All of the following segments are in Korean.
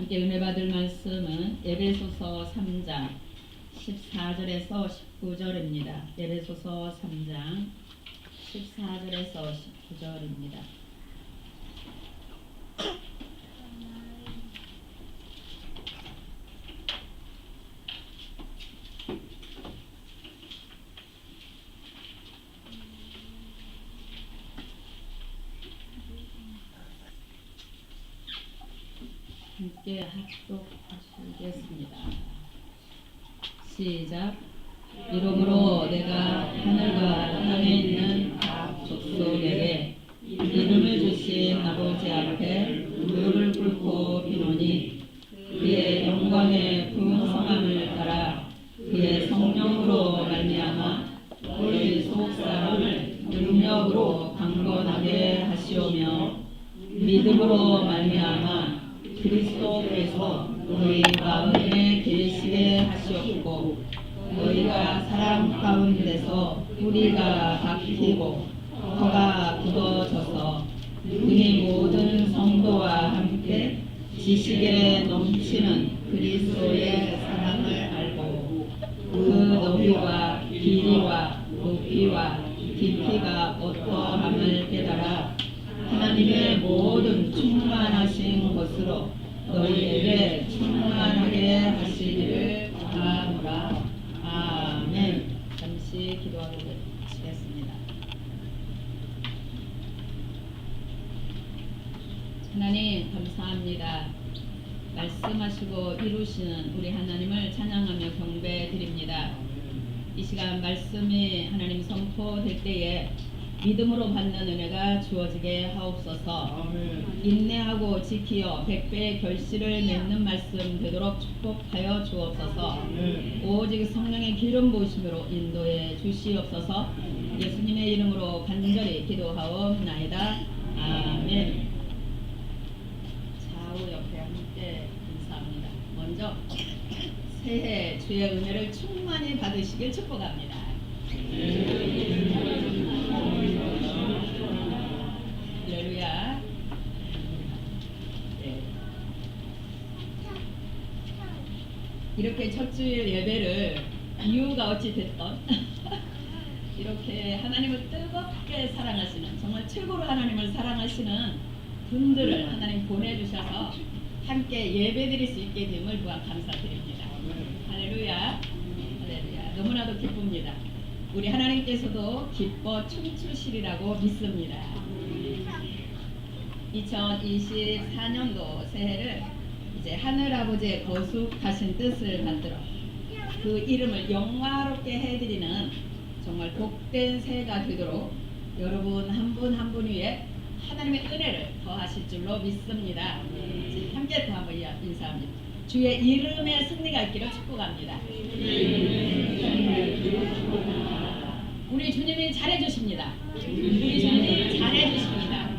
함께 은혜 받을 말씀은 에베소서 3장 14절에서 19절입니다. 에베소서 3장 14절에서 19절입니다. 함께 합독하시겠습니다. 시작. 이러므로 내가 하늘과 땅에 있는 각 족속에게 이름을 주신 아버지 앞에 무릎을 꿇고 비노니 그의 영광의 풍성함을 따라 그의 성령으로 말미암아 너희 속 사람을 능력으로 강건하게 하시오며 믿음으로 말미암아 그리스도께서 너희 마음에 계시게 하시옵고 너희가 사랑 가운데서 뿌리가 박히고 터가 굳어져서 능히 모든 성도와 함께 지식에 넘치는 그리스도의 사랑을 알고 그 너비와 길이와 높이와 깊이가 어떠함을 깨달아 하나님의 모든 충만하신 것으로 너희에게 충만하게 하시기를 바라노라. 아멘. 잠시 기도하고 마치겠습니다. 하나님 감사합니다. 말씀하시고 이루시는 우리 하나님을 찬양하며 경배드립니다. 이 시간 말씀이 하나님 선포될 때에 믿음으로 받는 은혜가 주어지게 하옵소서. 인내하고 지키어 백배의 결실을 맺는 말씀 되도록 축복하여 주옵소서. 오직 성령의 기름 부으심으로 인도해 주시옵소서. 예수님의 이름으로 간절히 기도하옵나이다. 아멘. 좌우 옆에 함께 인사합니다. 먼저 새해 주의 은혜를 충만히 받으시길 축복합니다. 할렐루야. 네. 이렇게 첫 주일 예배를 이유가 어찌 됐던 이렇게 하나님을 뜨겁게 사랑하시는, 정말 최고로 하나님을 사랑하시는 분들을 하나님 보내주셔서 함께 예배드릴 수 있게 됨을 무한 감사드립니다. 할렐루야. 할렐루야. 너무나도 기쁩니다. 우리 하나님께서도 기뻐 춤추시리라고 믿습니다. 2024년도 새해를 이제 하늘아버지의 거룩하신 뜻을 받들어 그 이름을 영화롭게 해드리는 정말 복된 새해가 되도록 여러분 한 분 한 분 위에 하나님의 은혜를 더하실 줄로 믿습니다. 함께 또 한번 인사합니다. 주의 이름의 승리가 있기를 축복합니다. 우리 주님이 잘해주십니다. 우리 주님이 잘해주십니다.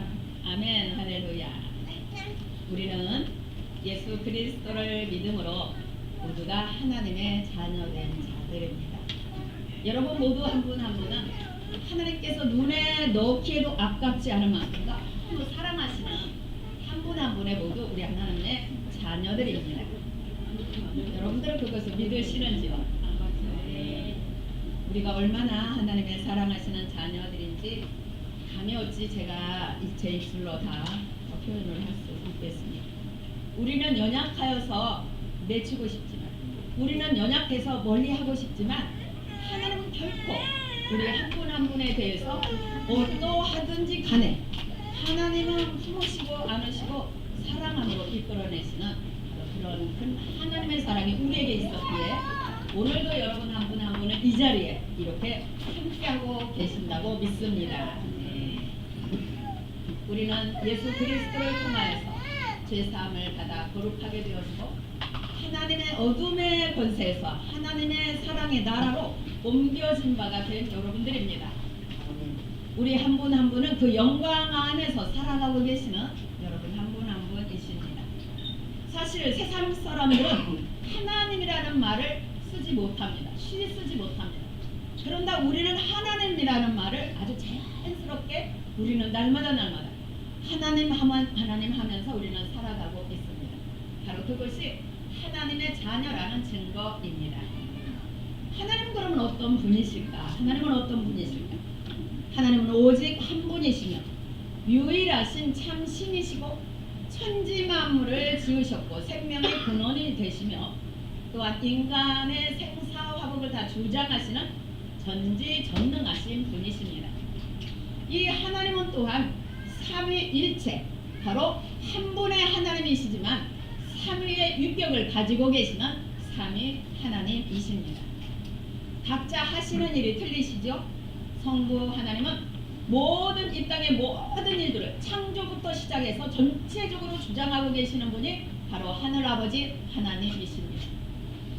아멘. 할렐루야. 우리는 예수 그리스도를 믿음으로 모두가 하나님의 자녀된 자들입니다. 여러분 모두 한 분 한 분은 하나님께서 눈에 넣기에도 아깝지 않을 만큼 너무 사랑하시는 한 분 한 분의 모두 우리 하나님의 자녀들입니다. 여러분들은 그것을 믿으시는지요? 우리가 얼마나 하나님의 사랑하시는 자녀들인지 감이 어찌 제가 제 입술로 다 표현을 할 수 있겠습니까? 우리는 연약하여서 내치고 싶지만, 우리는 연약해서 멀리하고 싶지만 하나님은 결코 우리 한 분 한 분에 대해서 어떠하든지 간에 하나님은 품으시고 안으시고 사랑함으로 이끌어내시는 그런 큰 하나님의 사랑이 우리에게 있었기에 오늘도 여러분 한 분 한 분은 이 자리에 이렇게 함께하고 계신다고 믿습니다. 우리는 예수 그리스도를 통하여서 죄사함을 받아 거룩하게 되었고 하나님의 어둠의 권세에서 하나님의 사랑의 나라로 옮겨진 바가 된 여러분들입니다. 우리 한 분 한 분은 그 영광 안에서 살아가고 계시는 여러분 한 분 한 분이십니다. 사실 세상 사람들은 하나님이라는 말을 쓰지 못합니다. 쉬 쓰지 못합니다. 그런데 우리는 하나님이라는 말을 아주 자연스럽게 우리는 날마다 하나님 하면서 우리는 살아가고 있습니다. 바로 그것이 하나님의 자녀라는 증거입니다. 하나님은 그러면 어떤 분이실까? 하나님은 어떤 분이실까? 하나님은 오직 한 분이시며 유일하신 참 신이시고 천지 만물을 지으셨고 생명의 근원이 되시며 또한 인간의 생사화복을 다 주장하시는 전지전능하신 분이십니다. 이 하나님은 또한 삼위일체, 바로 한 분의 하나님이시지만 삼위의 위격을 가지고 계시는 삼위 하나님이십니다. 각자 하시는 일이 틀리시죠? 성부 하나님은 모든 이 땅의 모든 일들을 창조부터 시작해서 전체적으로 주장하고 계시는 분이 바로 하늘아버지 하나님이십니다.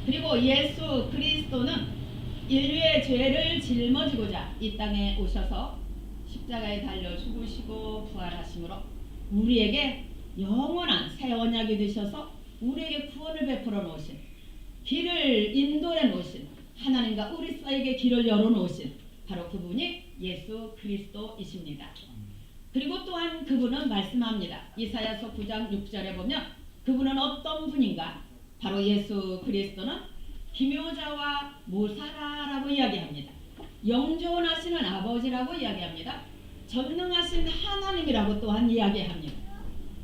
그리고 예수 그리스도는 인류의 죄를 짊어지고자 이 땅에 오셔서 십자가에 달려 죽으시고 부활하심으로 우리에게 영원한 새 언약이 되셔서 우리에게 구원을 베풀어 놓으신, 길을 인도해 놓으신, 하나님과 우리 사이에게 길을 열어 놓으신 바로 그분이 예수 그리스도이십니다. 그리고 또한 그분은 말씀합니다. 이사야서 9장 6절에 보면 그분은 어떤 분인가? 바로 예수 그리스도는 기묘자와 모사라라고 이야기합니다. 영존하시는 아버지라고 이야기합니다. 전능하신 하나님이라고 또한 이야기합니다.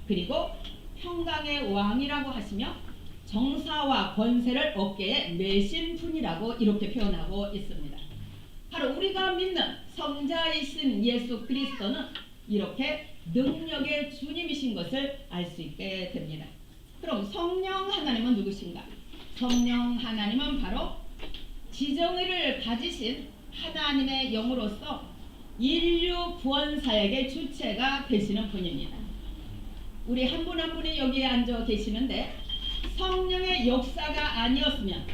그리고 평강의 왕이라고 하시며 정사와 권세를 어깨에 메신 분이라고 이렇게 표현하고 있습니다. 바로 우리가 믿는 성자이신 예수 그리스도는 이렇게 능력의 주님이신 것을 알 수 있게 됩니다. 그럼 성령 하나님은 누구신가? 성령 하나님은 바로 지정의를 가지신 하나님의 영으로서 인류 구원사역의 주체가 되시는 분입니다. 우리 한 분 한 분이 여기에 앉아 계시는데 성령의 역사가 아니었으면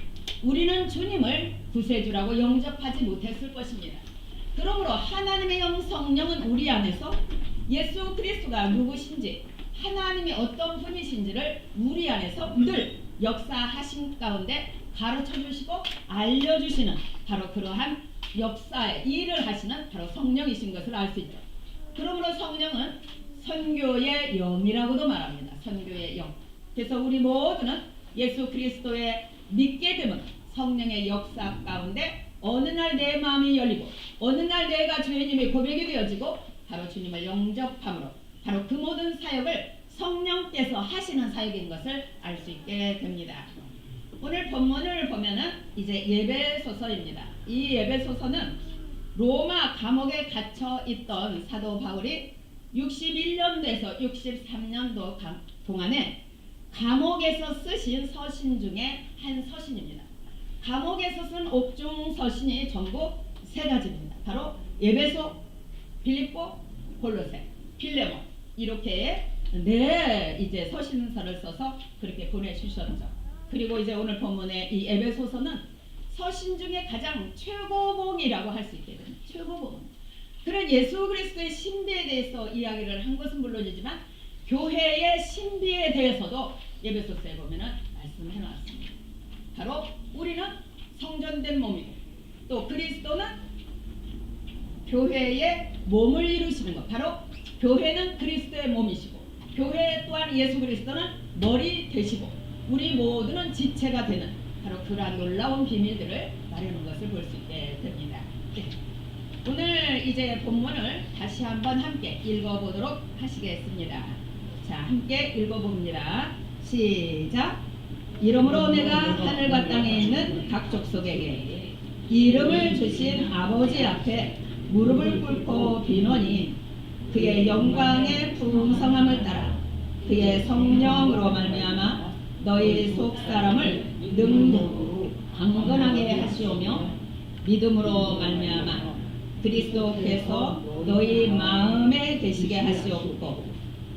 우리는 주님을 구세주라고 영접하지 못했을 것입니다. 그러므로 하나님의 영 성령은 우리 안에서 예수 그리스도가 누구신지, 하나님이 어떤 분이신지를 우리 안에서 늘 역사하신 가운데 가르쳐 주시고 알려주시는 바로 그러한 역사의 일을 하시는 바로 성령이신 것을 알 수 있죠. 그러므로 성령은 선교의 영이라고도 말합니다. 선교의 영. 그래서 우리 모두는 예수 그리스도의 믿게 되면 성령의 역사 가운데 어느 날 내 마음이 열리고 어느 날 내가 주님의 고백이 되어지고 바로 주님을 영접함으로 바로 그 모든 사역을 성령께서 하시는 사역인 것을 알 수 있게 됩니다. 오늘 본문을 보면은 이제 예배소서입니다. 이 예배소서는 로마 감옥에 갇혀 있던 사도 바울이 61년도에서 63년도 동안에 감옥에서 쓰신 서신 중에 한 서신입니다. 감옥에서 쓴 옥중 서신이 전부 세 가지입니다. 바로 예배소, 빌립보, 골로새, 빌레몬 이렇게 이제 서신서를 써서 그렇게 보내주셨죠. 그리고 이제 오늘 본문의 이 에베소서는 서신 중에 가장 최고봉이라고 할 수 있게 됩니다. 최고봉. 그런 예수 그리스도의 신비에 대해서 이야기를 한 것은 물론이지만 교회의 신비에 대해서도 에베소서에 보면은 말씀해 놨습니다. 바로 우리는 성전된 몸이고 또 그리스도는 교회의 몸을 이루시는 것. 바로 교회는 그리스도의 몸이시고 교회 또한 예수 그리스도는 머리 되시고 우리 모두는 지체가 되는 바로 그러한 놀라운 비밀들을 말하는 것을 볼 수 있게 됩니다. 네. 오늘 이제 본문을 다시 한번 함께 읽어보도록 하시겠습니다. 자, 함께 읽어봅니다. 시작. 이러므로 내가 하늘과 땅에 있는 각 족속에게 이름을 주신 아버지 앞에 무릎을 꿇고 비노니 그의 영광의 풍성함을 따라 그의 성령으로 말미암아 너희 속사람을 능력으로 강건하게 하시오며 믿음으로 말미암아 그리스도께서 너희 마음에 계시게 하시옵고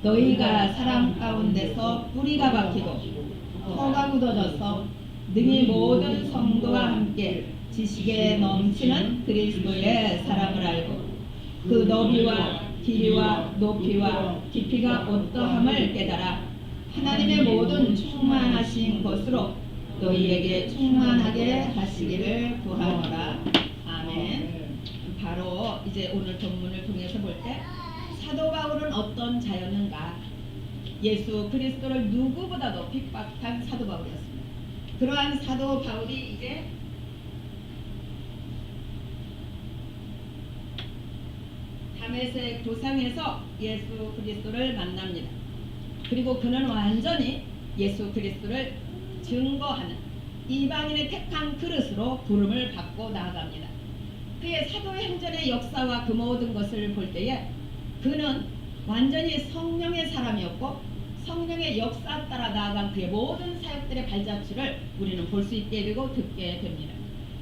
너희가 사랑 가운데서 뿌리가 박히고 터가 굳어져서 능히 모든 성도와 함께 지식에 넘치는 그리스도의 사랑을 알고 그 너비와 길이와 높이와 깊이가 어떠함을 깨달아 하나님의 모든 충만하신 것으로 너희에게 충만하게 하시기를 구하노라. 아멘. 바로 이제 오늘 본문을 통해서 볼 때 사도 바울은 어떤 자였는가? 예수 그리스도를 누구보다도 핍박한 사도 바울이었습니다. 그러한 사도 바울이 이제 다메섹 도상에서 예수 그리스도를 만납니다. 그리고 그는 완전히 예수 그리스도를 증거하는 이방인의 택한 그릇으로 부름을 받고 나아갑니다. 그의 사도행전의 역사와 그 모든 것을 볼 때에 그는 완전히 성령의 사람이었고 성령의 역사 따라 나아간 그의 모든 사역들의 발자취를 우리는 볼 수 있게 되고 듣게 됩니다.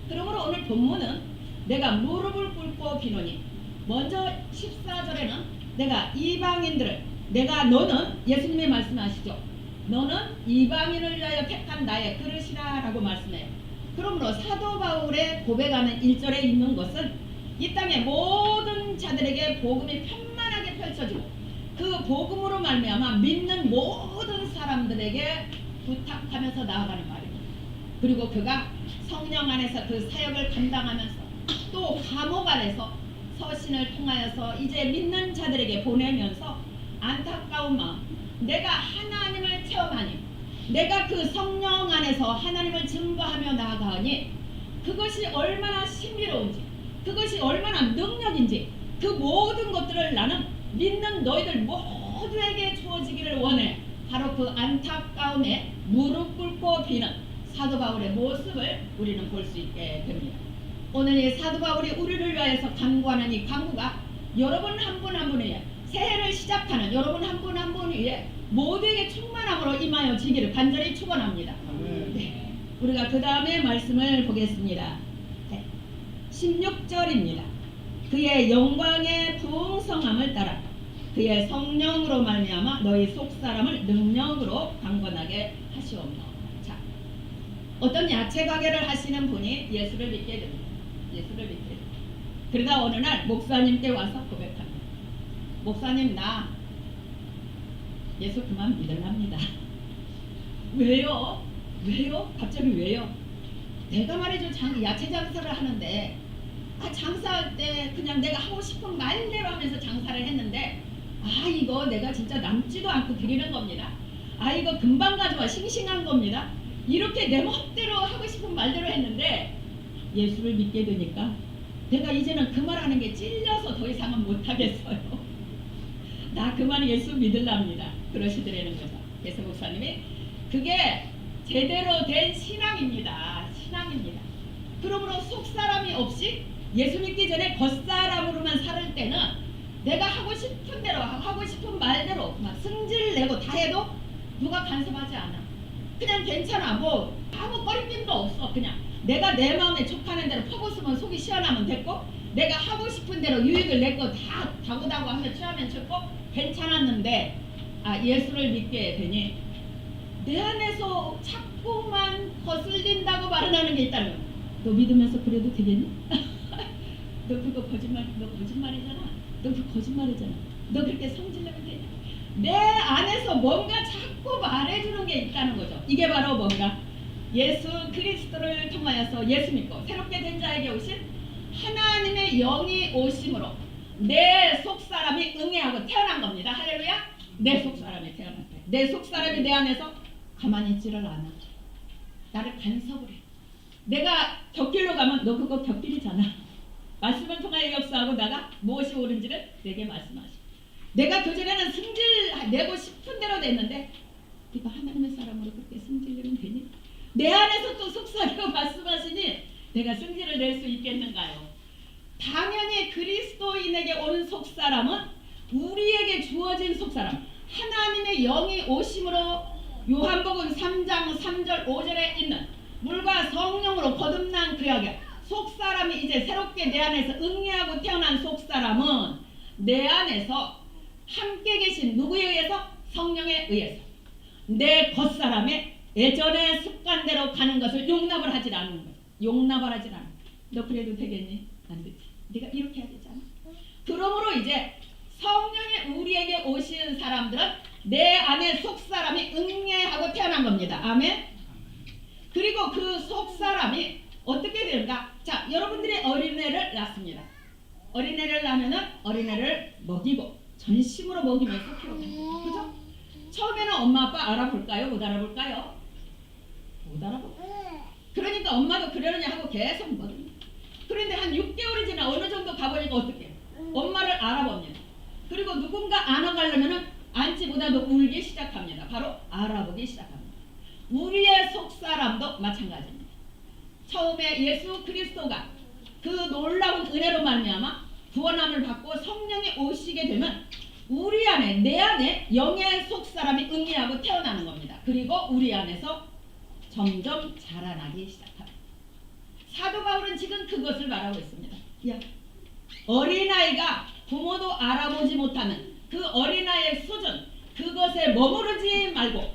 그러므로 오늘 본문은 내가 무릎을 꿇고 비노니, 먼저 14절에는 내가 이방인들을, 너는 예수님이 말씀하시죠. 너는 이방인을 위하여 택한 나의 그릇이라 라고 말씀해요. 그러므로 사도 바울의 고백하는 1절에 있는 것은 이 땅의 모든 자들에게 복음이 편만하게 펼쳐지고 그 복음으로 말미암아 믿는 모든 사람들에게 부탁하면서 나아가는 말입니다. 그리고 그가 성령 안에서 그 사역을 감당하면서 또 감옥 안에서 서신을 통하여서 이제 믿는 자들에게 보내면서 안타까운 마음, 내가 하나님을 체험하니, 내가 그 성령 안에서 하나님을 증거하며 나아가니 그것이 얼마나 신비로운지, 그것이 얼마나 능력인지, 그 모든 것들을 나는 믿는 너희들 모두에게 주어지기를 원해. 바로 그 안타까움에 무릎 꿇고 비는 사도 바울의 모습을 우리는 볼 수 있게 됩니다. 오늘 이 사도 바울이 우리를 위하여서 간구하는 이 간구가 여러분 한 분 한 분 위에, 새해를 시작하는 여러분 한 분 한 분 위에 모두에게 충만함으로 임하여 지기를 간절히 축원합니다. 네. 우리가 그 다음에 말씀을 보겠습니다. 네. 16절입니다. 그의 영광의 풍성함을 따라 그의 성령으로 말미암아 너희 속사람을 능력으로 강건하게 하시옵소서. 자, 어떤 야채 가게를 하시는 분이 예수를 믿게 됩니다. 예수를 믿게 됩니다. 그러다 어느 날 목사님께 와서 고백합니다. 목사님, 나 예수 그만 믿으랍니다. 왜요? 왜요? 갑자기 왜요? 내가 말이죠, 야채 장사를 하는데 장사할 때 그냥 내가 하고 싶은 말대로 하면서 장사를 했는데 이거 내가 진짜 남지도 않고 드리는 겁니다. 이거 금방 가져와 싱싱한 겁니다. 이렇게 내 멋대로 하고 싶은 말대로 했는데 예수를 믿게 되니까 내가 이제는 그 말하는 게 찔려서 더 이상은 못하겠어요. 나 그만 예수 믿으랍니다. 그러시더라는 거죠. 그래서 목사님이 그게 제대로 된 신앙입니다. 신앙입니다. 그러므로 속사람이 없이 예수 믿기 전에 겉사람으로만 살 때는 내가 하고 싶은 대로 하고 싶은 말대로 막 승질 내고 다 해도 누가 간섭하지 않아. 그냥 괜찮아. 뭐 아무 꺼리낌도 없어. 그냥 내가 내 마음에 족하는 대로 퍼붓으면 속이 시원하면 됐고, 내가 하고 싶은 대로 유익을 내고 다 다고다고 하며 취하면 좋고 괜찮았는데 예수를 믿게 되니 내 안에서 자꾸만 거슬린다고 말하는 게 있다는 거야. 너 믿으면서 그래도 되겠니? 너 그거 거짓말이잖아. 너 그 거짓말이잖아. 너 그렇게 성질내면 되냐? 내 안에서 뭔가 자꾸 말해주는 게 있다는 거죠. 이게 바로 뭔가 예수 그리스도를 통하여서 예수 믿고 새롭게 된 자에게 오신 하나님의 영이 오심으로 내 속사람이 응애하고 태어난 겁니다. 할렐루야. 내 속사람이 태어났다. 내 속사람이 내 안에서 가만히 있지를 않아. 나를 간섭을 해. 내가 곁길로 가면 너 그거 곁길이잖아. 말씀을 통하여 역사하고 나가 무엇이 옳은지를 내게 말씀하시고, 내가 그전에는 승질 내고 싶은 대로 됐는데 네가 하나님의 사람으로 그렇게 승질내면 되니? 내 안에서 또 속삭이고 말씀하시니 내가 승질을 낼 수 있겠는가요? 당연히 그리스도인에게 온 속사람은 우리에게 주어진 속사람, 하나님의 영이 오심으로 요한복음 3장 3절 5절에 있는 물과 성령으로 거듭난 그에게 속사람이 이제 새롭게 내 안에서 응애하고 태어난 속사람은 내 안에서 함께 계신 누구에 의해서? 성령에 의해서 내 겉사람의 예전의 습관대로 가는 것을 용납을 하지 않는 거야. 용납을 하지 않아. 너 그래도 되겠니? 안 되지. 네가 이렇게 해야 되잖아. 그러므로 이제 성령이 우리에게 오시는 사람들은 내 안에 속사람이 응애하고 태어난 겁니다. 아멘. 그리고 그 속사람이 어떻게 되는가? 자, 여러분들이 어린애를 낳습니다. 어린애를 낳으면은 어린애를 먹이고 전심으로 먹이면서 키워갑니다. 그죠? 처음에는 엄마 아빠 알아볼까요? 못 알아볼까요? 못 알아볼까요? 그러니까 엄마도 그러느냐 하고 계속 먹거든요. 그런데 한 6개월이 지나 어느 정도 가보니까 어떻게 해요? 엄마를 알아봅니다. 그리고 누군가 안아가려면은 앉지보다도 울기 시작합니다. 바로 알아보기 시작합니다. 우리의 속사람도 마찬가지입니다. 처음에 예수 그리스도가 그 놀라운 은혜로 말미암아 구원함을 받고 성령이 오시게 되면 우리 안에, 내 안에 영의 속사람이 응애하고 태어나는 겁니다. 그리고 우리 안에서 점점 자라나기 시작합니다. 사도 바울은 지금 그것을 말하고 있습니다. 야, 어린아이가 부모도 알아보지 못하는 그 어린아이의 수준, 그것에 머무르지 말고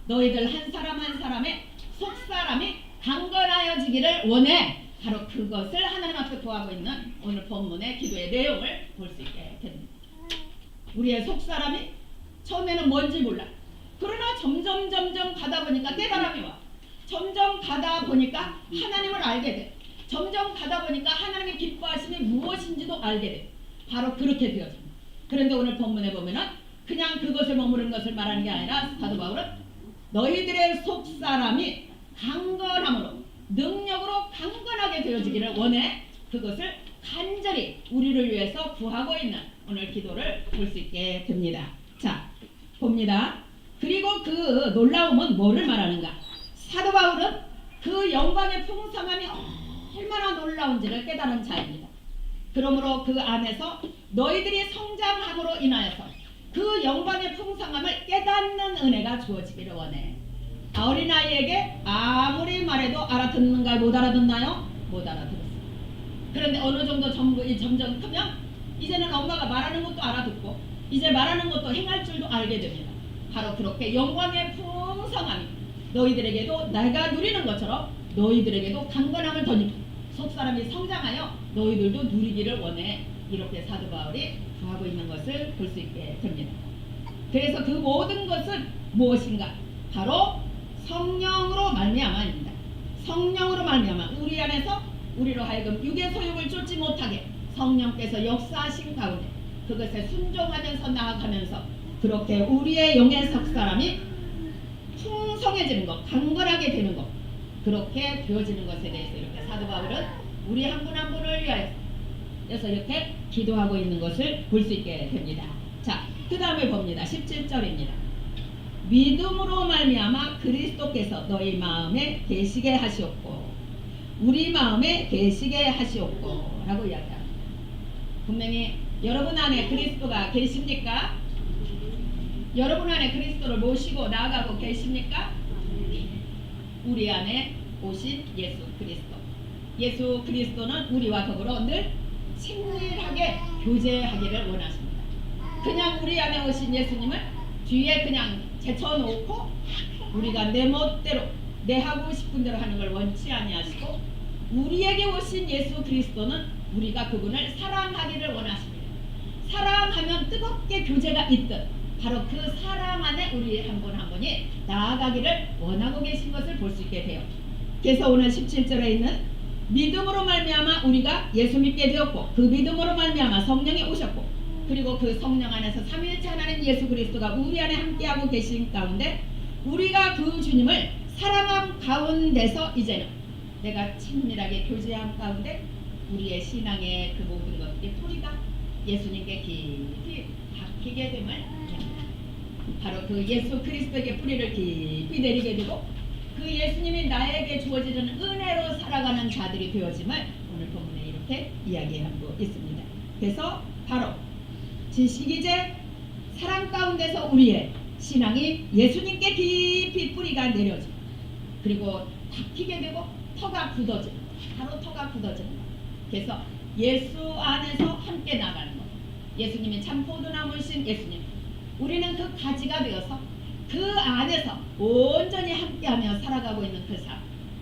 너희들 한 사람 한 사람의 속사람이 강건하여지기를 원해. 바로 그것을 하나님 앞에 구하고 있는 오늘 본문의 기도의 내용을 볼 수 있게 됩니다. 우리의 속사람이 처음에는 뭔지 몰라. 그러나 점점 가다 보니까 깨달음이 와. 점점 가다 보니까 하나님을 알게 돼. 점점 가다 보니까 하나님의 기뻐하심이 무엇인지도 알게 돼. 바로 그렇게 되어집니다. 그런데 오늘 본문에 보면은 그냥 그것에 머무르는 것을 말하는 게 아니라 사도 바울은 너희들의 속사람이 강건함으로, 능력으로 강건하게 되어지기를 원해. 그것을 간절히 우리를 위해서 구하고 있는 오늘 기도를 볼 수 있게 됩니다. 자, 봅니다. 그리고 그 놀라움은 뭐를 말하는가? 사도 바울은 그 영광의 풍성함이 얼마나 놀라운지를 깨달은 자입니다. 그러므로 그 안에서 너희들이 성장함으로 인하여서 그 영광의 풍성함을 깨닫는 은혜가 주어지기를 원해. 어린아이에게 아무리 말해도 알아듣는가? 못 알아듣나요? 못 알아들었어요. 그런데 어느 정도 점점 크면 이제는 엄마가 말하는 것도 알아듣고 이제 말하는 것도 행할 줄도 알게 됩니다. 바로 그렇게 영광의 풍성함이 너희들에게도 내가 누리는 것처럼 너희들에게도 강건함을 덧입고 속사람이 성장하여 너희들도 누리기를 원해. 이렇게 사도 바울이 구하고 있는 것을 볼 수 있게 됩니다. 그래서 그 모든 것은 무엇인가? 바로 성령으로 말미암아입니다. 성령으로 말미암아 우리 안에서 우리로 하여금 육의 소욕을 쫓지 못하게 성령께서 역사하신 가운데 그것에 순종하면서 나아가면서 그렇게 우리의 영의 속사람이 풍성해지는 것, 강건하게 되는 것, 그렇게 되어지는 것에 대해서 이렇게 사도 바울은 우리 한 분 한 분을 위하여서 이렇게 기도하고 있는 것을 볼 수 있게 됩니다. 자, 그 다음에 봅니다. 17절입니다. 믿음으로 말미암아 그리스도께서 너희 마음에 계시게 하시옵고 우리 마음에 계시게 하시옵고 라고 이야기합니다. 분명히 여러분 안에 그리스도가 계십니까? 여러분 안에 그리스도를 모시고 나아가고 계십니까? 우리 안에 오신 예수 그리스도. 예수 그리스도는 우리와 더불어 늘 친밀하게 교제하기를 원하십니다. 그냥 우리 안에 오신 예수님을 뒤에 그냥 제쳐놓고 우리가 내 멋대로 내 하고 싶은 대로 하는 걸 원치 아니하시고 우리에게 오신 예수 그리스도는 우리가 그분을 사랑하기를 원하십니다. 사랑하면 뜨겁게 교제가 있듯 바로 그 사랑 안에 우리 한 분 한 분이 나아가기를 원하고 계신 것을 볼 수 있게 돼요. 그래서 오늘 17절에 있는 믿음으로 말미암아 우리가 예수 믿게 되었고 그 믿음으로 말미암아 성령이 오셨고 그리고 그 성령 안에서 삼위일체 하나님 예수 그리스도가 우리 안에 함께하고 계신 가운데 우리가 그 주님을 사랑함 가운데서 이제는 내가 친밀하게 교제함 가운데 우리의 신앙의 그 모든 것들이 뿌리가 예수님께 깊이 박히게 됨을 바로 그 예수 그리스도에게 뿌리를 깊이 내리게 되고 그 예수님이 나에게 주어지는 은혜로 살아가는 자들이 되어짐을 오늘 본문에 이렇게 이야기하고 있습니다. 그래서 바로 지식이제 사랑 가운데서 우리의 신앙이 예수님께 깊이 뿌리가 내려지고 그리고 박히게 되고 터가 굳어지고 바로 터가 굳어지는 것. 그래서 예수 안에서 함께 나가는 것. 예수님이 참 포도나무신 예수님. 우리는 그 가지가 되어서 그 안에서 온전히 함께하며 살아가고 있는 그 삶.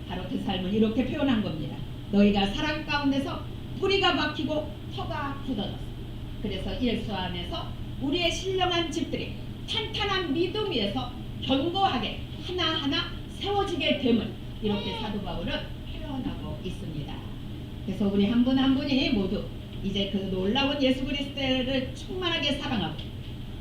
바로 그 삶을 이렇게 표현한 겁니다. 너희가 사랑 가운데서 뿌리가 박히고 터가 굳어졌어. 그래서 예수 안에서 우리의 신령한 집들이 탄탄한 믿음 위에서 견고하게 하나하나 세워지게 됨을 이렇게 사도 바울은 표현하고 있습니다. 그래서 우리 한 분 한 분이 모두 이제 그 놀라운 예수 그리스도를 충만하게 사랑하고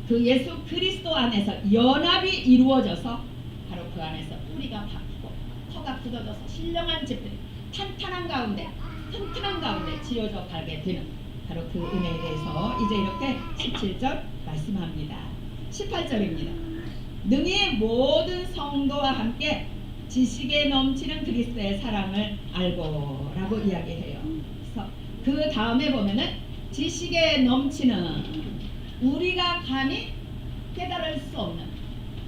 그 예수 그리스도 안에서 연합이 이루어져서 바로 그 안에서 뿌리가 박히고 터가 굳어져서 신령한 집들이 탄탄한 가운데 튼튼한 가운데 지어져 가게 되는 바로 그 은혜에 대해서 이제 이렇게 17절 말씀합니다. 18절입니다. 능히 모든 성도와 함께 지식에 넘치는 그리스도의 사랑을 알고 라고 이야기해요. 그래서 그 다음에 보면은 지식에 넘치는, 우리가 감히 깨달을 수 없는,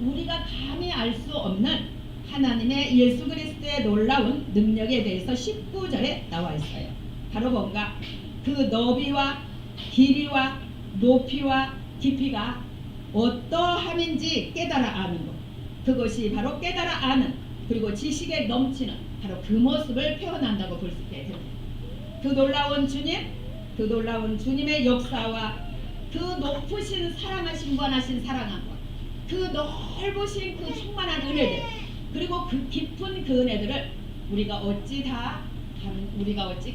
우리가 감히 알 수 없는 하나님의 예수 그리스도의 놀라운 능력에 대해서 19절에 나와 있어요. 바로 뭔가 그 너비와 길이와 높이와 깊이가 어떠함인지 깨달아 아는 것, 그것이 바로 깨달아 아는, 그리고 지식에 넘치는 바로 그 모습을 표현한다고 볼 수 있게 됩니다. 그 놀라운 주님, 그 놀라운 주님의 역사와 그 높으신 사랑하신 권하신 사랑함과 그 넓으신 그 충만한 은혜들, 그리고 그 깊은 그 은혜들을 우리가 어찌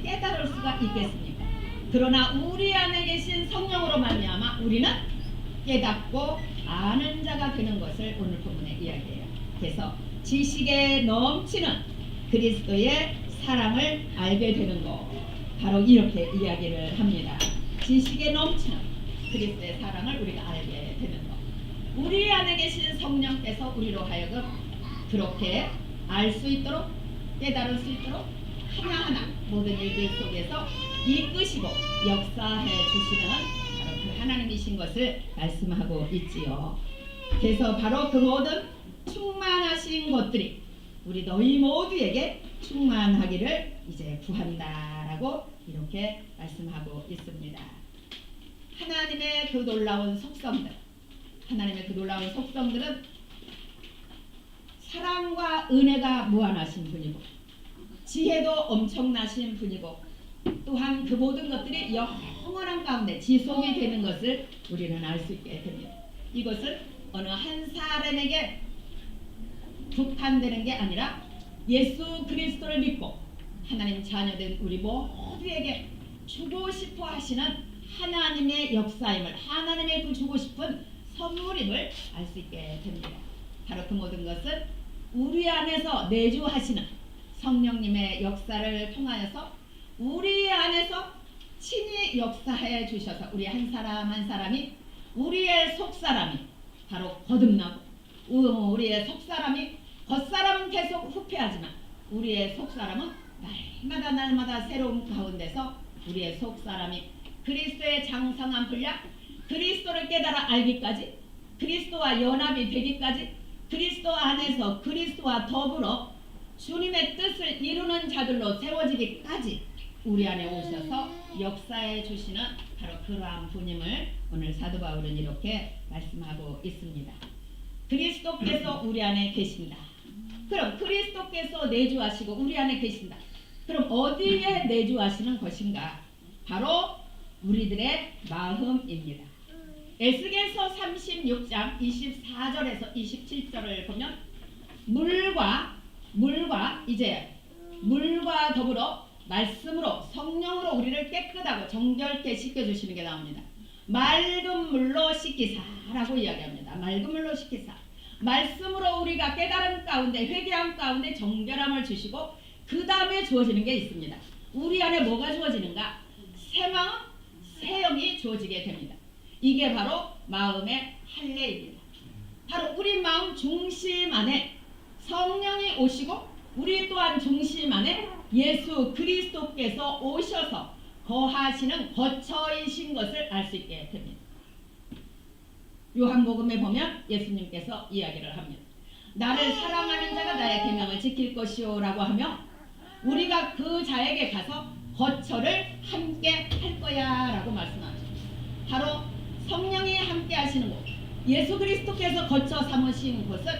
깨달을 수가 있겠습니까? 그러나 우리 안에 계신 성령으로 말미암아 우리는 깨닫고 아는 자가 되는 것을 오늘 본문에 이야기해요. 그래서 지식에 넘치는 그리스도의 사랑을 알게 되는 것, 바로 이렇게 이야기를 합니다. 지식에 넘치는 그리스도의 사랑을 우리가 알게 되는 것, 우리 안에 계신 성령께서 우리로 하여금 그렇게 알 수 있도록, 깨달을 수 있도록 하나하나 모든 일들 속에서 이끄시고 역사해 주시는 바로 그 하나님이신 것을 말씀하고 있지요. 그래서 바로 그 모든 충만하신 것들이 우리 너희 모두에게 충만하기를 이제 구한다라고 이렇게 말씀하고 있습니다. 하나님의 그 놀라운 속성들, 하나님의 그 놀라운 속성들은 사랑과 은혜가 무한하신 분이고 지혜도 엄청나신 분이고 또한 그 모든 것들이 영원한 가운데 지속이 되는 것을 우리는 알 수 있게 됩니다. 이것은 어느 한 사람에게 국한되는 게 아니라 예수 그리스도를 믿고 하나님 자녀된 우리 모두에게 주고 싶어 하시는 하나님의 역사임을, 하나님의 그 주고 싶은 선물임을 알 수 있게 됩니다. 바로 그 모든 것은 우리 안에서 내주하시는 성령님의 역사를 통하여서 우리 안에서 친히 역사해 주셔서 우리 한 사람 한 사람이, 우리의 속사람이 바로 거듭나고 우리의 속사람이, 겉사람은 계속 후패하지만 우리의 속사람은 날마다 새로운 가운데서 우리의 속사람이 그리스도의 장성한 분량, 그리스도를 깨달아 알기까지, 그리스도와 연합이 되기까지, 그리스도 안에서 그리스도와 더불어 주님의 뜻을 이루는 자들로 세워지기까지 우리 안에 오셔서 역사해 주시는 바로 그러한 분임을 오늘 사도 바울은 이렇게 말씀하고 있습니다. 그리스도께서 우리 안에 계신다. 그럼 그리스도께서 내주하시고 우리 안에 계신다. 그럼 어디에 내주하시는 것인가? 바로 우리들의 마음입니다. 에스겔서 36장 24절에서 27절을 보면 물과 더불어 말씀으로, 성령으로 우리를 깨끗하고 정결케 씻겨주시는 게 나옵니다. 맑은 물로 씻기사라고 이야기합니다. 맑은 물로 씻기사. 말씀으로 우리가 깨달음 가운데, 회개함 가운데 정결함을 주시고 그 다음에 주어지는 게 있습니다. 우리 안에 뭐가 주어지는가? 새 마음, 새 영이 주어지게 됩니다. 이게 바로 마음의 할례입니다. 바로 우리 마음 중심 안에 성령이 오시고 우리 또한 중심 안에 예수 그리스도께서 오셔서 거하시는 거처이신 것을 알 수 있게 됩니다. 요한복음에 보면 예수님께서 이야기를 합니다. 나를 사랑하는 자가 나의 계명을 지킬 것이요 라고 하며 우리가 그 자에게 가서 거처를 함께 할 거야 라고 말씀하죠. 바로 성령이 함께 하시는 곳, 예수 그리스도께서 거처 삼으신 곳은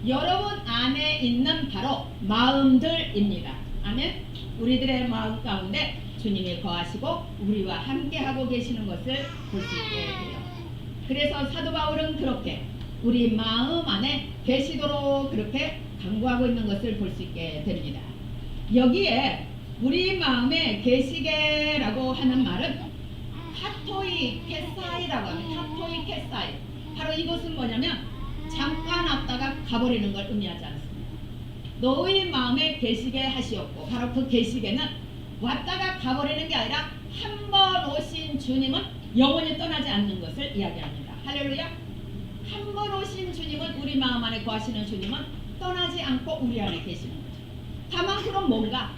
여러분 안에 있는 바로 마음들입니다. 아멘. 우리들의 마음 가운데 주님이 거하시고 우리와 함께 하고 계시는 것을 볼 수 있게 돼요. 그래서 사도 바울은 그렇게 우리 마음 안에 계시도록 그렇게 강구하고 있는 것을 볼 수 있게 됩니다. 여기에 우리 마음에 계시게라고 하는 말은 타토이 캐사이라고 합니다. 타토이 캐사이. 바로 이것은 뭐냐면 잠깐 왔다가 가버리는 걸 의미하지 않습니다. 너희 마음에 계시게 하시었고, 바로 그 계시게는 왔다가 가버리는 게 아니라 한 번 오신 주님은 영원히 떠나지 않는 것을 이야기합니다. 할렐루야. 한 번 오신 주님은, 우리 마음 안에 거하시는 주님은 떠나지 않고 우리 안에 계시는 거죠. 다만 그럼 뭔가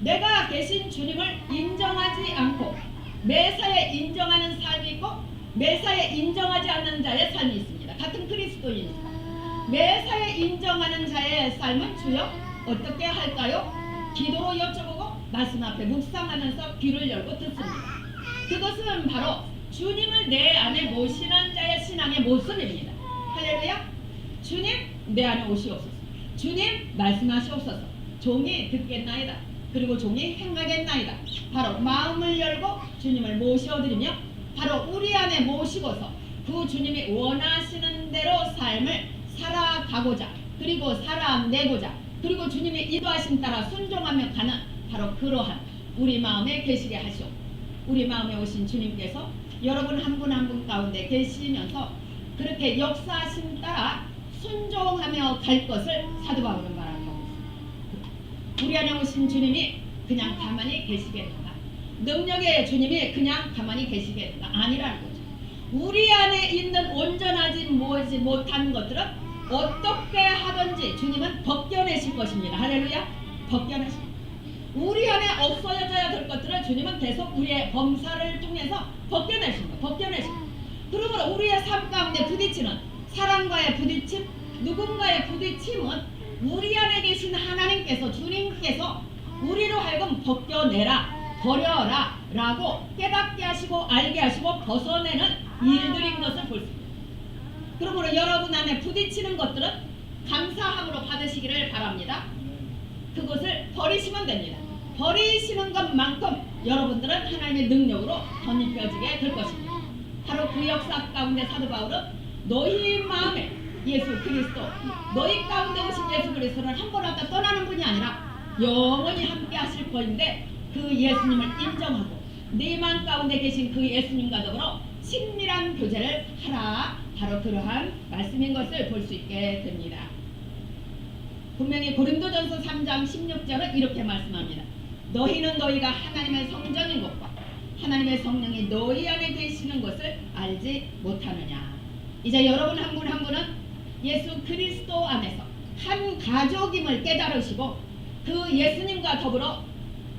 내가 계신 주님을 인정하지 않고 매사에 인정하는 삶이 있고 매사에 인정하지 않는 자의 삶이 있습니다. 같은 그리스도인 매사에 인정하는 자의 삶은 주여 어떻게 할까요? 기도로 여쭤보고 말씀 앞에 묵상하면서 귀를 열고 듣습니다. 그것은 바로 주님을 내 안에 모시는 자의 신앙의 모습입니다. 할렐루야. 주님 내 안에 오시옵소서. 주님 말씀하시옵소서. 종이 듣겠나이다. 그리고 종이 행하겠나이다. 바로 마음을 열고 주님을 모셔드리며 바로 우리 안에 모시고서 그 주님이 원하시는 대로 삶을 살아가고자, 그리고 살아내고자, 그리고 주님이 인도하신 따라 순종하며 가는 바로 그러한 우리 마음에 계시게 하시옵고, 우리 마음에 오신 주님께서 여러분 한 분 한 분 가운데 계시면서 그렇게 역사하신 따라 순종하며 갈 것을 사도 바울은 말하고 있습니다. 우리 안에 오신 주님이 그냥 가만히 계시겠는가? 능력의 주님이 그냥 가만히 계시겠는가? 아니라는 거죠. 우리 안에 있는 온전하지 못한 것들은 어떻게 하든지 주님은 벗겨내실 것입니다. 할렐루야. 벗겨내실. 우리 안에 없어져야 될 것들을 주님은 계속 우리의 범사를 통해서 벗겨내십니다. 벗겨내십니다. 그러므로 우리의 삶 가운데 부딪히는 사랑과의 부딪힘, 누군가의 부딪힘은 우리 안에 계신 하나님께서, 주님께서 우리로 하여금 벗겨내라, 버려라 라고 깨닫게 하시고 알게 하시고 벗어내는 일들인 것을 볼 수 있습니다. 그러므로 여러분 안에 부딪히는 것들은 감사함으로 받으시기를 바랍니다. 그것을 버리시면 됩니다. 버리시는 것만큼 여러분들은 하나님의 능력으로 덧입혀지게 될 것입니다. 바로 그 역사 가운데 사도 바울은 너희 마음에 예수 그리스도, 너희 가운데 오신 예수 그리스도는 한 번 왔다 떠나는 분이 아니라 영원히 함께 하실 것인데 그 예수님을 인정하고 네 마음 가운데 계신 그 예수님과 더불어 친밀한 교제를 하라, 바로 그러한 말씀인 것을 볼 수 있게 됩니다. 분명히 고린도전서 3장 16절은 이렇게 말씀합니다. 너희는 너희가 하나님의 성전인 것과 하나님의 성령이 너희 안에 계시는 것을 알지 못하느냐. 이제 여러분 한 분 한 분은 예수 그리스도 안에서 한 가족임을 깨달으시고 그 예수님과 더불어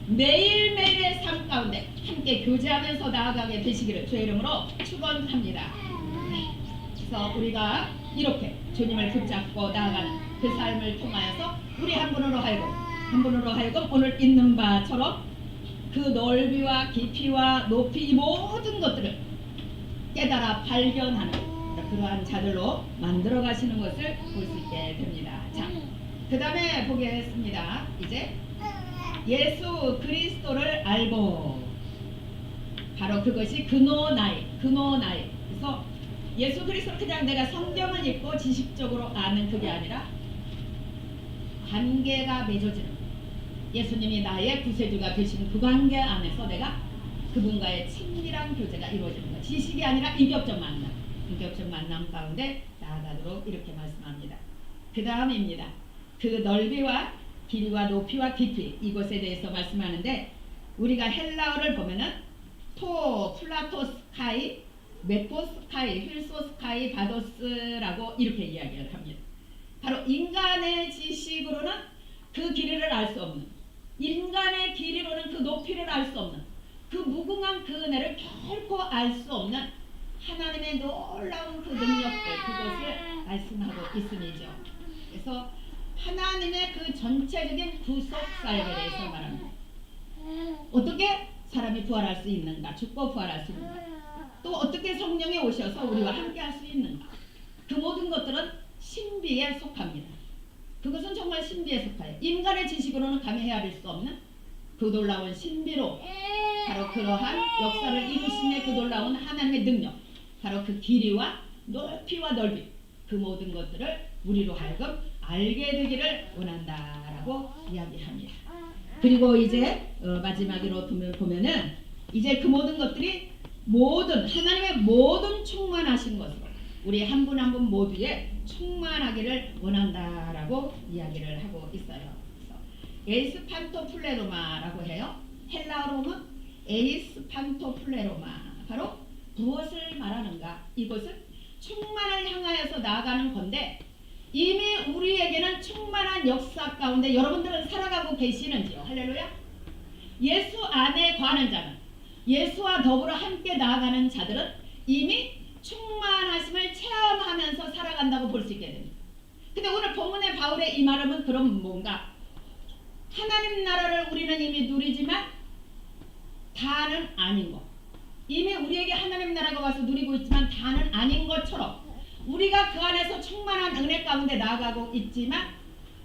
매일매일의 삶 가운데 함께 교제하면서 나아가게 되시기를 주의 이름으로 축원합니다. 그래서 우리가 이렇게 주님을 붙잡고 나아가는 그 삶을 통하여서 우리 한 분으로 하여금 오늘 있는 바처럼 그 넓이와 깊이와 높이 이 모든 것들을 깨달아 발견하는 그러한 자들로 만들어 가시는 것을 볼 수 있게 됩니다. 자, 그 다음에 보겠습니다. 이제 예수 그리스도를 알고, 바로 그것이 근호나이. 그래서 예수 그리스도 그냥 내가 성경을 읽고 지식적으로 아는 그게 아니라 관계가 맺어지는, 예수님이 나의 구세주가 되신 그 관계 안에서 내가 그분과의 친밀한 교제가 이루어지는 거예요. 지식이 아니라 인격적 만남 가운데 나아가도록 이렇게 말씀합니다. 그 다음입니다. 그 넓이와 길이와 높이와 깊이, 이것에 대해서 말씀하는데 우리가 헬라어를 보면은 플라토스카이, 메토스카이, 힐소스카이, 바도스라고 이렇게 이야기를 합니다. 바로 인간의 지식으로는 그 길이를 알 수 없는, 인간의 길이로는 그 높이를 알 수 없는, 그 무궁한 그 은혜를 결코 알 수 없는 하나님의 놀라운 그 능력들, 그것을 말씀하고 있음이죠. 그래서 하나님의 그 전체적인 구속 사역에 대해서 말합니다. 어떻게 사람이 부활할 수 있는가, 죽고 부활할 수 있는가, 또 어떻게 성령이 오셔서 우리와 함께 할 수 있는가, 그 모든 것들은 신비에 속합니다. 그것은 정말 신비에 속해요. 인간의 지식으로는 감히 헤아릴 수 없는 그 놀라운 신비로, 바로 그러한 역사를 이루심의 그 놀라운 하나님의 능력, 바로 그 길이와 높이와 넓이, 그 모든 것들을 우리로 하여금 알게 되기를 원한다라고 이야기합니다. 그리고 이제 마지막으로 보면은 이제 그 모든 것들이 모든 하나님의 모든 충만하신 것으로 우리 한 분 한 분 모두에 충만하기를 원한다라고 이야기를 하고 있어요. 그래서 에이스판토플레로마라고 해요. 헬라어로는 에이스판토플레로마, 바로 무엇을 말하는가? 이것은 충만을 향하여서 나아가는 건데, 이미 우리에게는 충만한 역사 가운데 여러분들은 살아가고 계시는지요? 할렐루야. 예수 안에 거하는 자는, 예수와 더불어 함께 나아가는 자들은 이미 충만하심을 체험하면서 살아간다고 볼 수 있게 됩니다. 근데 오늘 본문의 바울의 이 말은 그럼 뭔가? 하나님 나라를 우리는 이미 누리지만 다는 아닌 것. 이미 우리에게 하나님 나라가 와서 누리고 있지만 다는 아닌 것처럼 우리가 그 안에서 충만한 은혜 가운데 나아가고 있지만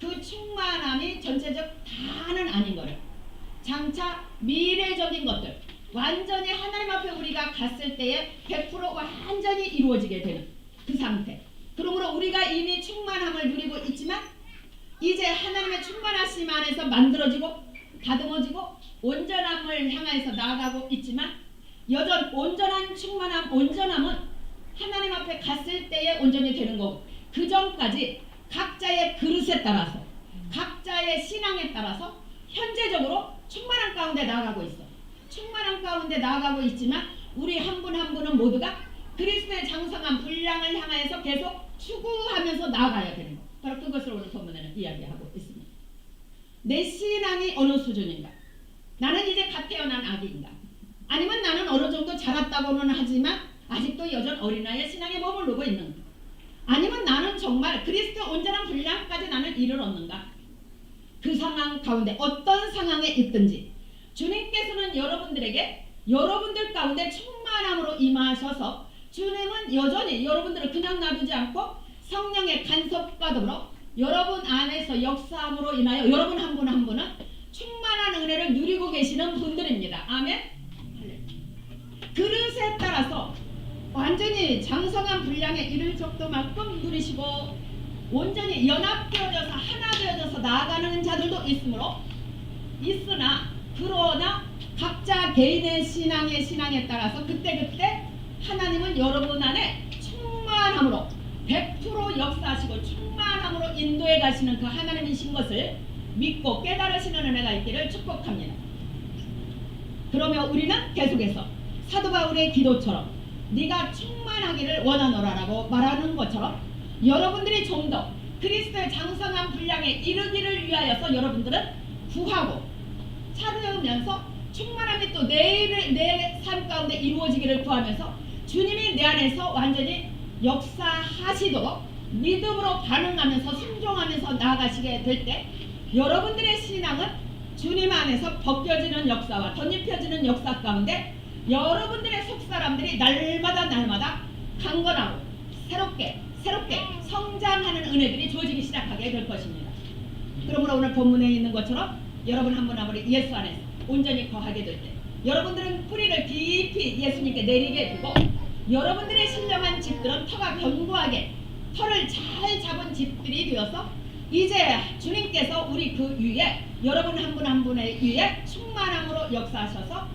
그 충만함이 전체적 다는 아닌 거예요. 장차 미래적인 것들, 완전히 하나님 앞에 우리가 갔을 때에 100% 완전히 이루어지게 되는 그 상태. 그러므로 우리가 이미 충만함을 누리고 있지만 이제 하나님의 충만하심 안에서 만들어지고 다듬어지고 온전함을 향해서 나아가고 있지만 여전 온전한 충만함, 온전함은 하나님 앞에 갔을 때에 온전히 되는 거고, 그 전까지 각자의 그릇에 따라서 각자의 신앙에 따라서 현재적으로 충만한 가운데 나아가고 있어. 충만한 가운데 나아가고 있지만 우리 한 분 한 분은 모두가 그리스도의 장성한 분량을 향하여서 계속 추구하면서 나아가야 되는 거. 바로 그것을 오늘 본문에는 이야기하고 있습니다. 내 신앙이 어느 수준인가? 나는 이제 갓 태어난 아기인가? 아니면 나는 어느 정도 자랐다고는 하지만 아직도 여전 어린아이의 신앙에 머무르고 있는가? 아니면 나는 정말 그리스도의 온전한 분량까지 나는 이르렀는가? 그 상황 가운데 어떤 상황에 있든지 주님께서는 여러분들에게 여러분들 가운데 충만함으로 임하셔서 주님은 여전히 여러분들을 그냥 놔두지 않고 성령의 간섭과 더불어 여러분 안에서 역사함으로 인하여 여러분 한 분 한 분은 충만한 은혜를 누리고 계시는 분들입니다. 아멘. 그릇에 따라서 완전히 장성한 분량에 이를 정도만큼 누리시고 온전히 연합되어져서 하나 되어져서 나아가는 자들도 있으나 그러나 각자 개인의 신앙에 따라서 그때그때 하나님은 여러분 안에 충만함으로 100% 역사하시고 충만함으로 인도해 가시는 그 하나님이신 것을 믿고 깨달으시는 은혜가 있기를 축복합니다. 그러면 우리는 계속해서 사도 바울의 기도처럼 네가 충만하기를 원하노라라고 말하는 것처럼 여러분들이 좀 더 그리스도의 장성한 분량에 이르기를 위하여서 여러분들은 구하고 찾으면서 충만함이 또 내 삶 가운데 이루어지기를 구하면서 주님이 내 안에서 완전히 역사하시도록 믿음으로 반응하면서 순종하면서 나아가시게 될 때 여러분들의 신앙은 주님 안에서 벗겨지는 역사와 덧입혀지는 역사 가운데 여러분들의 속사람들이 날마다 강건하고 새롭게 성장하는 은혜들이 주어지기 시작하게 될 것입니다. 그러므로 오늘 본문에 있는 것처럼 여러분 한 분 한 분이 예수 안에서 온전히 거하게 될 때 여러분들은 뿌리를 깊이 예수님께 내리게 되고 여러분들의 신령한 집들은 터가 견고하게 터를 잘 잡은 집들이 되어서 이제 주님께서 우리 그 위에 여러분 한 분 한 분의 위에 충만함으로 역사하셔서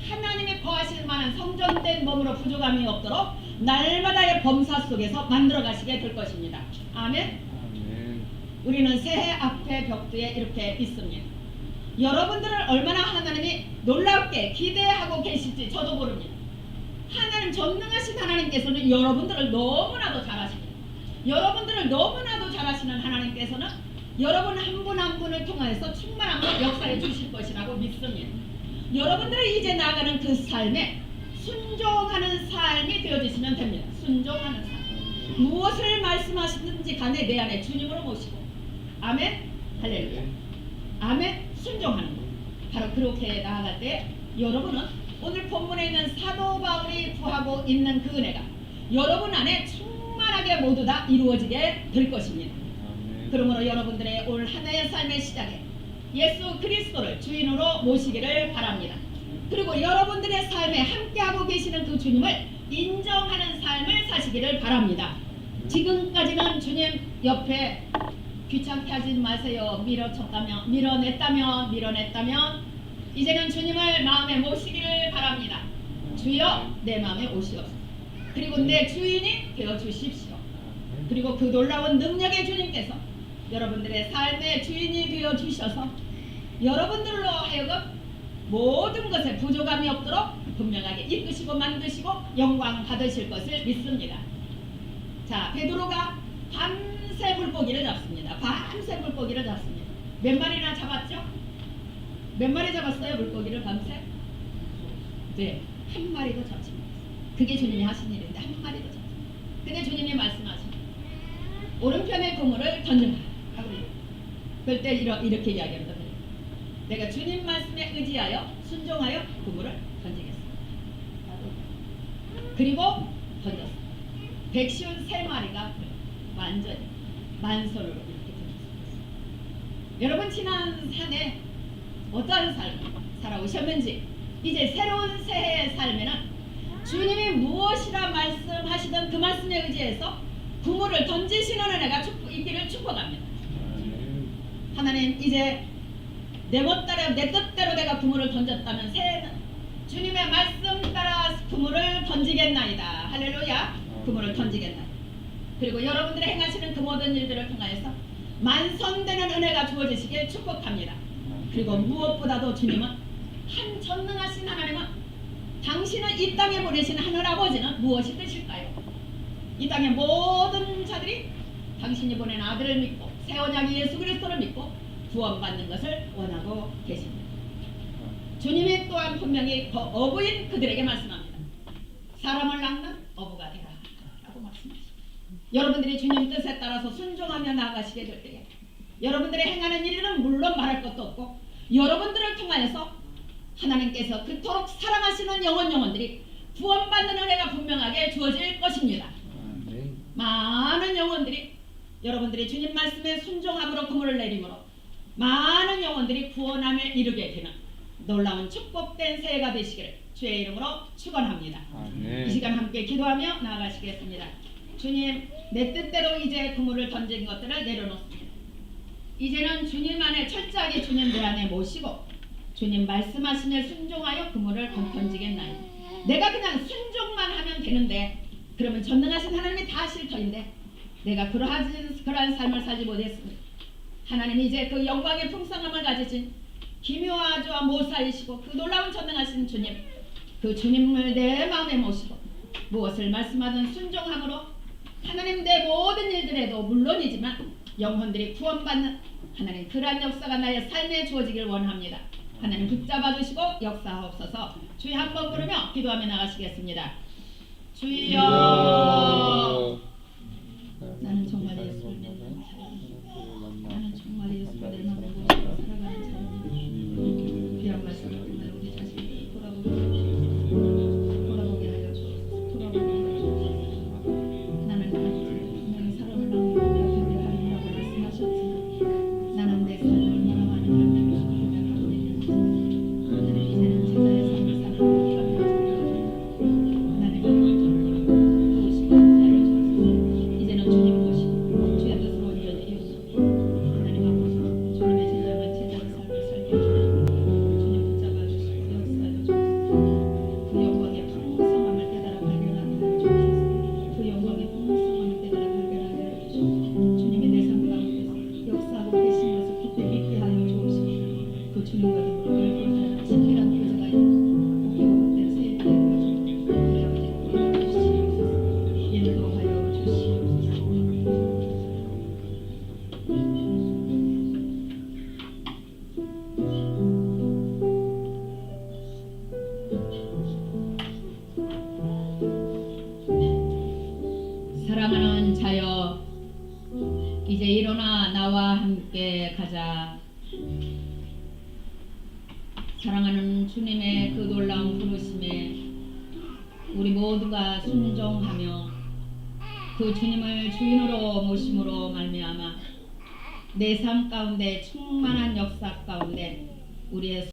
하나님의 거하실 만한 성전된 몸으로 부족함이 없도록 날마다의 범사 속에서 만들어 가시게 될 것입니다. 아멘. 우리는 새해 앞에 벽두에 이렇게 있습니다. 여러분들을 얼마나 하나님이 놀랍게 기대하고 계실지 저도 모릅니다. 하나님 전능하신 하나님께서는 여러분들을 너무나도 잘하십니다. 여러분들을 너무나도 잘하시는 하나님께서는 여러분 한 분 한 분을 통하여서 충만함으로 역사해 주실 것이라고 믿습니다. 여러분들이 이제 나아가는 그 삶에 순종하는 삶이 되어주시면 됩니다. 순종하는 삶. 무엇을 말씀하시든지 간에 내 안에 주님으로 모시고 아멘. 할렐루야. 아멘. 순종하는 것. 바로 그렇게 나아갈 때 여러분은 오늘 본문에 있는 사도 바울이 구하고 있는 그 은혜가 여러분 안에 충만하게 모두 다 이루어지게 될 것입니다. 그러므로 여러분들의 올 한 해의 삶의 시작에 예수 그리스도를 주인으로 모시기를 바랍니다. 그리고 여러분들의 삶에 함께하고 계시는 그 주님을 인정하는 삶을 사시기를 바랍니다. 지금까지는 주님 옆에 귀찮게 하지 마세요. 밀어냈다면 이제는 주님을 마음에 모시기를 바랍니다. 주여 내 마음에 오시옵소서. 그리고 내 주인이 되어 주십시오. 그리고 그 놀라운 능력의 주님께서 여러분들의 삶의 주인이 되어 주셔서 여러분들로 하여금 모든 것에 부족함이 없도록 분명하게 이끄시고 만드시고 영광 받으실 것을 믿습니다. 자, 베드로가 밤새 물고기를 잡습니다. 밤새 물고기를 잡습니다. 몇 마리나 잡았죠? 몇 마리 잡았어요? 물고기를 밤새? 네, 한 마리도 잡지 못했어요. 그게 주님이 하신 일인데 한 마리도 잡지 못했어요. 근데 주님이 말씀하십니다. 오른편에 그물을 던져라 하고 그럴 때 이렇게 이야기합니다. 내가 주님 말씀에 의지하여 순종하여 그물을 던지겠습니다. 그리고 던졌습니다. 153마리가 완전히 만선으로 이렇게 던졌습니다. 여러분 지난 산에 어떠한 삶을 살아오셨는지 이제 새로운 새해의 삶에는 주님이 무엇이라 말씀하시던 그 말씀에 의지해서 그물을 던지시는 은혜가 있기를 축복합니다. 하나님 이제 내 뜻대로 내가 그물을 던졌다면 새해는 주님의 말씀 따라 그물을 던지겠나이다. 할렐루야. 그물을 던지겠나이다. 그리고 여러분들이 행하시는 그 모든 일들을 통하여서 만선되는 은혜가 주어지시길 축복합니다. 그리고 무엇보다도 주님은 한 전능하신 하나님은 당신을 이 땅에 보내신 하늘아버지는 무엇이 되실까요? 이 땅의 모든 자들이 당신이 보낸 아들을 믿고 새 언약의 예수 그리스도를 믿고 구원받는 것을 원하고 계십니다. 주님이 또한 분명히 그 어부인 그들에게 말씀합니다. 사람을 낚는 어부가 되라 라고 말씀하십니다. 여러분들이 주님 뜻에 따라서 순종하며 나아가시게 될 때에 여러분들이 행하는 일은 물론 말할 것도 없고 여러분들을 통하여서 하나님께서 그토록 사랑하시는 영혼들이 구원받는 은혜가 분명하게 주어질 것입니다. 많은 영혼들이 여러분들이 주님 말씀에 순종함으로 그물을 내림으로 많은 영혼들이 구원함에 이르게 되는 놀라운 축복된 새해가 되시기를 주의 이름으로 축원합니다. 이 시간 함께 기도하며 나아가시겠습니다. 주님, 내 뜻대로 이제 그물을 던진 것들을 내려놓습니다. 이제는 주님 안에 철저하게 주님 내 안에 모시고 주님 말씀하시며 순종하여 그물을 던지겠나이다. 내가 그냥 순종만 하면 되는데 그러면 전능하신 하나님이 다 하실 터인데 내가 그러한 삶을 살지 못했습니다. 하나님 이제 그 영광의 풍성함을 가지신 기묘와 아주와 모사이시고 그 놀라운 전능하신 주님, 그 주님을 내 마음에 모시고 무엇을 말씀하든 순종함으로 하나님 내 모든 일들에도 물론이지만 영혼들이 구원받는 하나님 그러한 역사가 나의 삶에 주어지길 원합니다. 하나님 붙잡아 주시고 역사하옵소서. 주의 한번 부르며 기도하며 나가시겠습니다. 주여, 나는 정말 예수를 믿는 자입니다. 나는 정말 예수를 내 마음에 모시고 살아가는 자입니다. 귀한 말씀을 통해 우리 자신을 돌아보게 하여 주옵소서. 돌아보게 하여 주옵소서. 나는 분명히 사람을 낚는 변별하리라고 말씀하셨지만 나는 내 삶을 얼마나 많이 변별하고 분별하고 있는지 하나님 이제는 제자의 삶을 사는 우리가 되어주옵소서. 하나님 도우시고 인자를 주옵소서. 이제는 주님 모시고 주의 뜻으로 온전히 이루옵소서. 하나님 아버지 주님의 제자가 제자의 삶을 살게 해주옵소서. 주님 붙잡아 주시고 역사하여 주옵소서. 그 영광의 풍성함을 깨달아 발견하게 하여 주옵소서. 그 영광의 풍성함을 깨달아 발견하게 하여 주옵소서. 주님이 내 삶 가운데서 역사하고 계신 것을 그때 믿게 하여 주옵소서. 그 주님과 더불어 얼굴 친밀한 교제가 있고 복된 세계가 되어주옵소서. 우리 아버지 도와주시옵소서. 인도하여 주시옵소서. 사랑하는 자여, 이제 일어나 나와 함께 가자. 사랑하는 주님의 그 놀라운 부르심에 우리 모두가 순종하며 그 주님을 주인으로 모심으로 말미암아 내 삶 가운데 충만한 역사 가운데 우리의